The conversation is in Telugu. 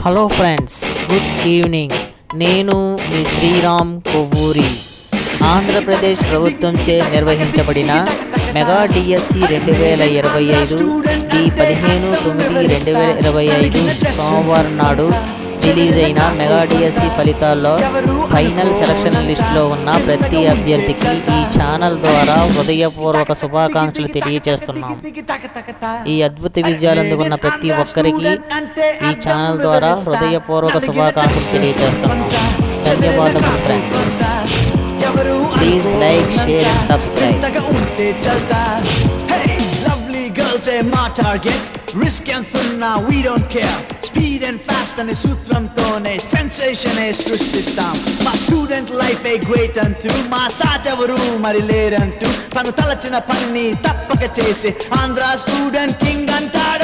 Hello friends, good evening. నేను మీ శ్రీరామ్ కొవ్వూరి. ఆంధ్రప్రదేశ్ ప్రభుత్వంచే నిర్వహించబడిన మెగా డిఎస్సి 2025 ఈ 15/9/2025 సోమవారం నాడు రిలీజ్ అయిన మెగా డిఎస్సి ఫలితాల్లో ఫైనల్ సెలక్షన్ లిస్టులో ఉన్న ప్రతి అభ్యర్థికి ఈ ఛానల్ ద్వారా హృదయపూర్వక శుభాకాంక్షలు తెలియజేస్తున్నాం. ఈ అద్భుత విజయాలు అందుకున్న ప్రతి ఒక్కరికి ఈ ఛానల్ ద్వారా హృదయపూర్వక శుభాకాంక్షలు తెలియజేస్తున్నాం. ధన్యవాదములు friends. Please like, share and subscribe. Risk and fun, we don't care. Speed and fast and sutram tone sensation సృష్టిస్తాం. మా స్టూడెంట్ లైఫ్ గ్రేట్ అంటూ మా సాటెవరు మరి లేరంటూ తను తలచిన పని తప్పక చేసి ఆంధ్ర స్టూడెంట్ కింగ్ అంటాడు.